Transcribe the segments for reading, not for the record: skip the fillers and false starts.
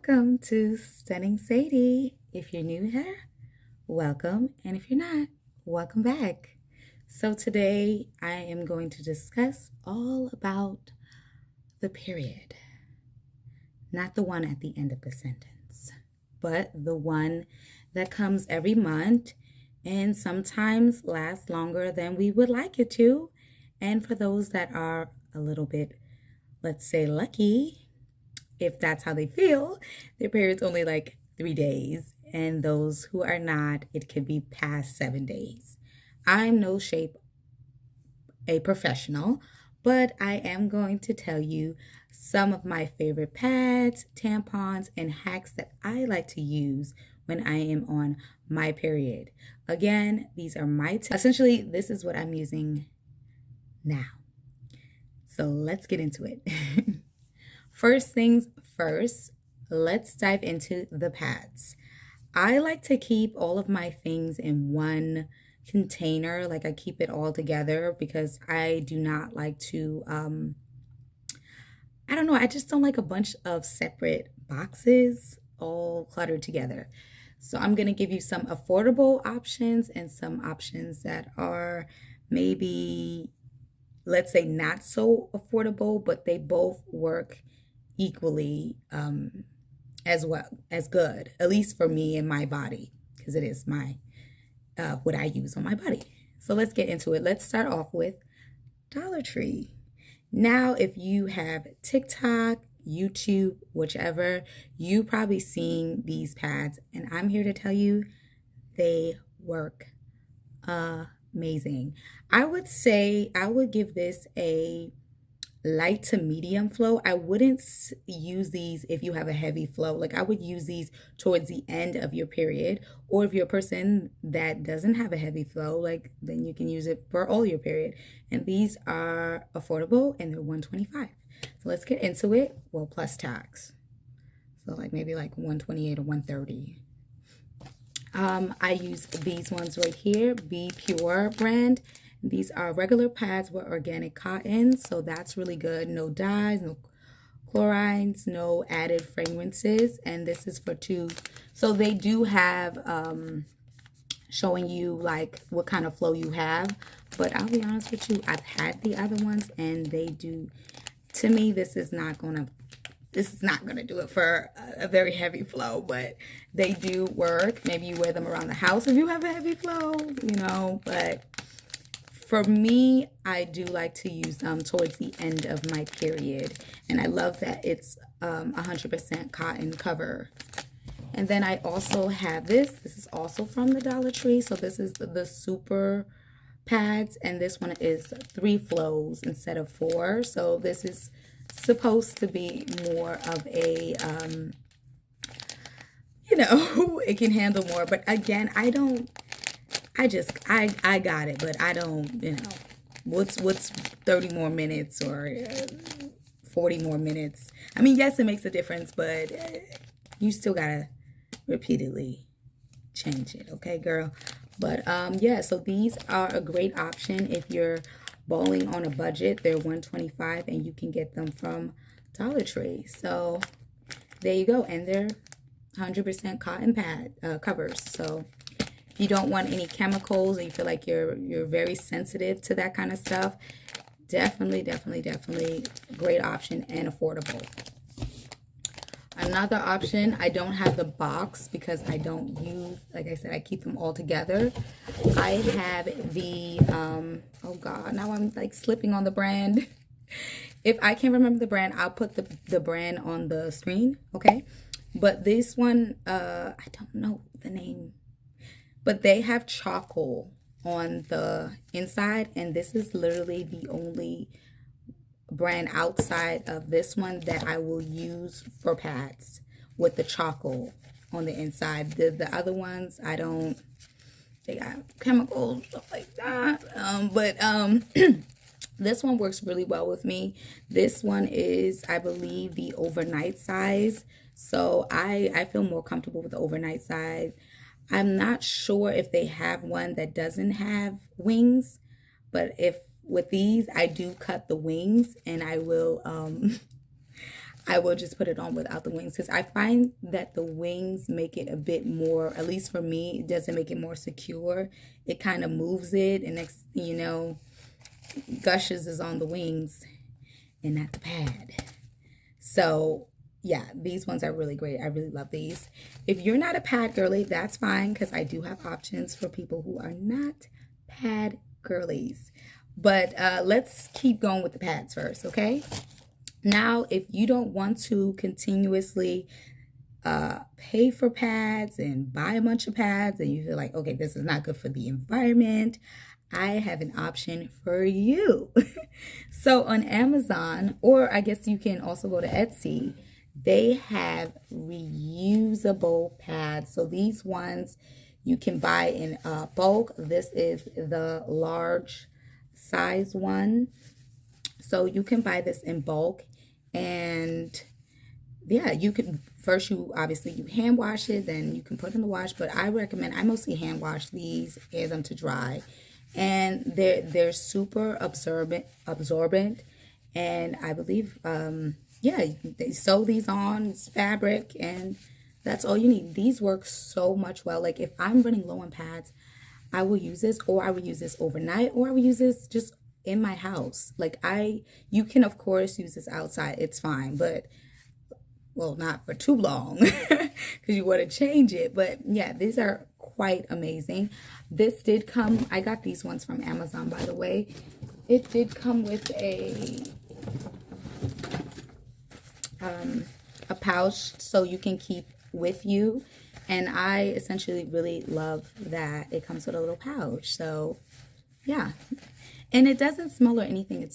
Welcome to Stunning Sadie. If you're new here, welcome. And if you're not, welcome back. So today I am going to discuss all about the period. Not the one at the end of the sentence, but the one that comes every month and sometimes lasts longer than we would like it to. And for those that are a little bit, let's say, lucky, if that's how they feel, their period's only like 3 days. And those who are not, it could be past 7 days. I'm no shape a professional, but I am going to tell you some of my favorite pads, tampons, and hacks that I like to use when I am on my period. Again, these are essentially, this is what I'm using now. So let's get into it. First things first, let's dive into the pads. I like to keep all of my things in one container, like I keep it all together because I do not like to, I don't know, I just don't like a bunch of separate boxes all cluttered together. So I'm going to give you some affordable options and some options that are maybe, let's say, not so affordable, but they both work equally as well as good, at least for me and my body, because it is my what I use on my body. So let's get into it. Let's start off with Dollar Tree. Now, if you have TikTok, YouTube, whichever, you probably seen these pads, and I'm here to tell you they work amazing. I would say I would give this a light to medium flow. I wouldn't use these if you have a heavy flow. Like I would use these towards the end of your period, or if you're a person that doesn't have a heavy flow, like then you can use it for all your period. And these are affordable and they're $125. So let's get into it. Well, plus tax. So like maybe like 128 or 130. I use these ones right here, Be Pure brand. These are regular pads with organic cotton, so that's really good. No dyes, no chlorides, no added fragrances, and this is for two. So they do have showing you like what kind of flow you have, but I'll be honest with you, I've had the other ones and they do, to me, this is not gonna do it for a very heavy flow, but they do work. Maybe you wear them around the house if you have a heavy flow, but for me, I do like to use them towards the end of my period. And I love that it's 100% cotton cover. And then I also have this. This is also from the Dollar Tree. So this is the super pads. And this one is 3 flows instead of 4. So this is supposed to be more of a, it can handle more. But again, I got it, but I don't, what's 30 more minutes or 40 more minutes. I mean, yes, it makes a difference, but you still gotta repeatedly change it, okay, girl? But yeah, so these are a great option if you're balling on a budget. They're $125 and you can get them from Dollar Tree. So there you go, and they're 100% cotton pad covers. So if you don't want any chemicals and you feel like you're very sensitive to that kind of stuff, definitely great option and affordable. Another option, I don't have the box because I don't use, like I said, I keep them all together. I have the, oh God, now I'm like slipping on the brand. If I can't remember the brand, I'll put the brand on the screen, okay? But this one, I don't know the name, but they have charcoal on the inside, and this is literally the only brand outside of this one that I will use for pads with the charcoal on the inside. The other ones, I don't, they got chemicals, stuff like that. But this one works really well with me. This one is, I believe, the overnight size. So I feel more comfortable with the overnight size. I'm not sure if they have one that doesn't have wings, but if with these, I do cut the wings, and I will I will just put it on without the wings because I find that the wings make it a bit more, at least for me, it doesn't make it more secure. It kind of moves it, and next thing you know, gushes is on the wings and not the pad. So yeah, these ones are really great. I really love these. If you're not a pad girly, that's fine because I do have options for people who are not pad girlies. But let's keep going with the pads first, okay? Now, if you don't want to continuously pay for pads and buy a bunch of pads and you feel like, okay, this is not good for the environment, I have an option for you. So on Amazon, or I guess you can also go to Etsy, they have reusable pads. So these ones you can buy in bulk. This is the large size one. So you can buy this in bulk, and yeah, you can first you hand wash it, then you can put in the wash, but I mostly hand wash these, air them to dry. And they're super absorbent, and I believe yeah, they sew these on, it's fabric, and that's all you need. These work so much well. Like if I'm running low on pads, I will use this, or I will use this overnight, or I will use this just in my house. Like you can of course use this outside, it's fine, but well, not for too long because you want to change it. But yeah, these are quite amazing. This did come, I got these ones from Amazon, by the way. It did come with a pouch so you can keep with you, and I essentially really love that it comes with a little pouch. So yeah, and it doesn't smell or anything.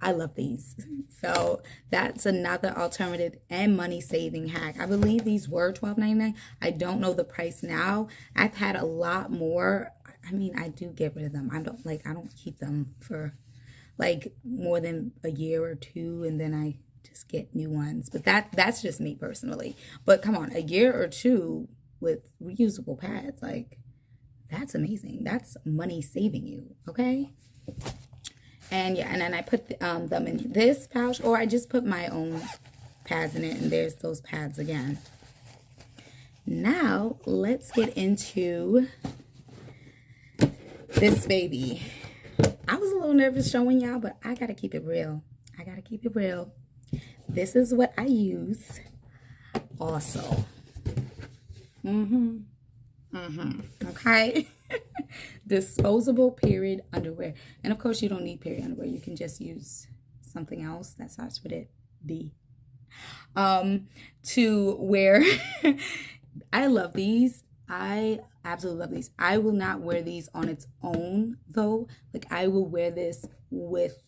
I love these. So that's another alternative and money saving hack. I believe these were $12.99. I don't know the price now. I've had a lot more. I mean, I do get rid of them. I don't keep them for like more than a year or two, and then I just get new ones. But that's just me personally. But come on, a year or two with reusable pads, like that's amazing. That's money saving you, okay? And yeah, and then I put them in this pouch, or I just put my own pads in it, and there's those pads again. Now, let's get into this baby. I was a little nervous showing y'all, but I gotta keep it real. I gotta keep it real. This is what I use also. Okay. Disposable period underwear. And of course you don't need period underwear. You can just use something else that starts with it, D. To wear. I love these. I absolutely love these. I will not wear these on its own though. Like I will wear this with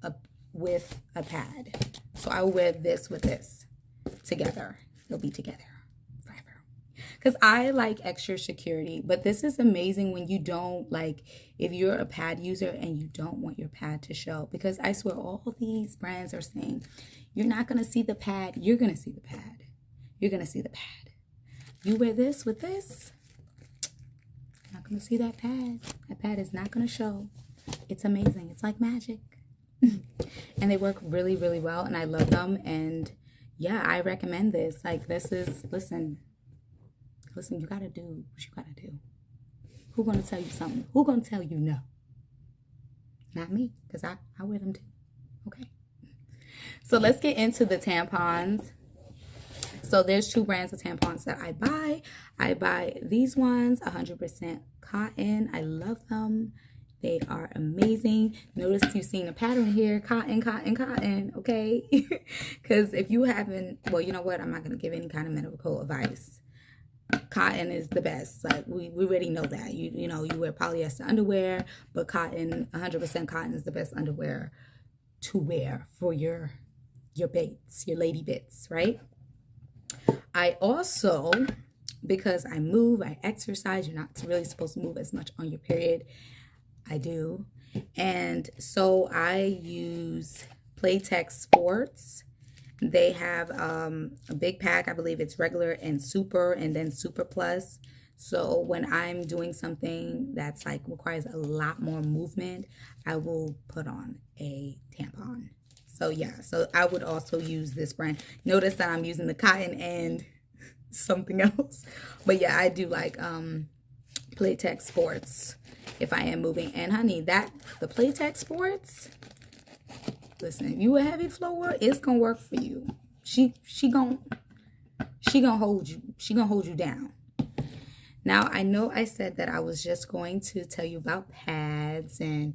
a pad. So I will wear this with this together. They'll be together. Because I like extra security, but this is amazing when you don't, like, if you're a pad user and you don't want your pad to show. Because I swear all these brands are saying, you're not going to see the pad. You're going to see the pad. You're going to see the pad. You wear this with this, you're not going to see that pad. That pad is not going to show. It's amazing. It's like magic. And they work really, really well, and I love them. And yeah, I recommend this. Like, this is, listen, you got to do what you got to do. Who going to tell you something? Who going to tell you no? Not me, because I wear them too. Okay. So let's get into the tampons. So there's two brands of tampons that I buy. I buy these ones, 100% cotton. I love them. They are amazing. Notice you've seen a pattern here. Cotton, cotton, cotton. Okay. Because if you haven't, well, you know what? I'm not going to give any kind of medical advice. Cotton is the best. Like we already know that. You know, you wear polyester underwear, but cotton, 100% cotton is the best underwear to wear for your baits, your lady bits, right? I also, because I move, I exercise, you're not really supposed to move as much on your period. I do. And so I use Playtex Sports. They have a big pack. I believe it's regular and super, and then super plus. So when I'm doing something that's requires a lot more movement, I will put on a tampon. So yeah, so I would also use this brand. Notice that I'm using the cotton and something else. But yeah, I do like Playtex Sports if I am moving. And honey, that the Playtex Sports, listen, you a heavy flower, it's gonna work for you. She gonna hold you. She gonna hold you down. Now, I know I said that I was just going to tell you about pads and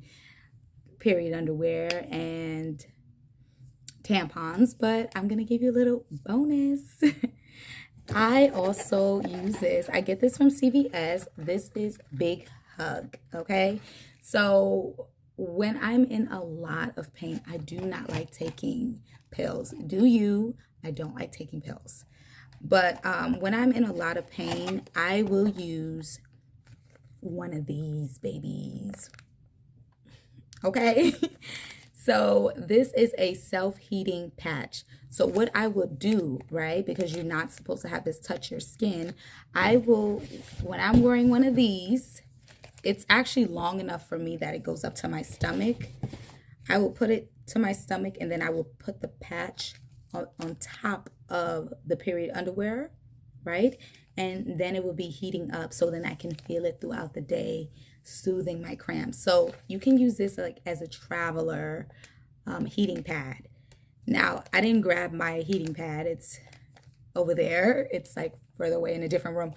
period underwear and tampons, but I'm going to give you a little bonus. I also use this. I get this from CVS. This is Big Hug, okay? So when I'm in a lot of pain, I do not like taking pills. Do you? I don't like taking pills. But when I'm in a lot of pain, I will use one of these babies. Okay? So this is a self-heating patch. So what I will do, right, because you're not supposed to have this touch your skin, I will, when I'm wearing one of these, it's actually long enough for me that it goes up to my stomach. I will put it to my stomach, and then I will put the patch on top of the period underwear, right? And then it will be heating up, so then I can feel it throughout the day, soothing my cramps. So you can use this like as a traveler heating pad. Now, I didn't grab my heating pad. It's over there. It's like further away in a different room.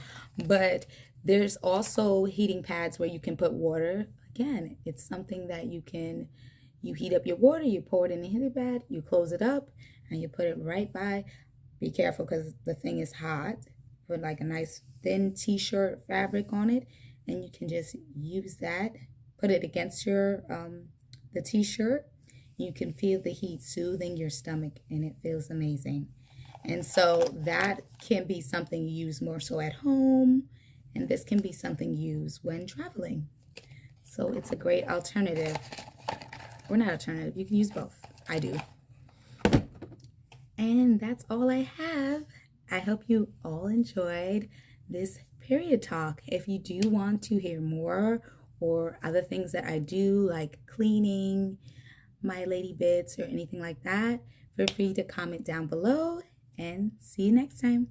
But there's also heating pads where you can put water. Again, it's something that you heat up your water, you pour it in the heating pad, you close it up, and you put it right by. Be careful because the thing is hot. Put like a nice thin t-shirt fabric on it, and you can just use that. Put it against your the t-shirt. You can feel the heat soothing your stomach, and it feels amazing. And so that can be something you use more so at home, and this can be something used when traveling. So it's a great alternative. Or not alternative, you can use both. I do. And that's all I have. I hope you all enjoyed this period talk. If you do want to hear more or other things that I do, like cleaning, my lady bits, or anything like that, feel free to comment down below, and see you next time.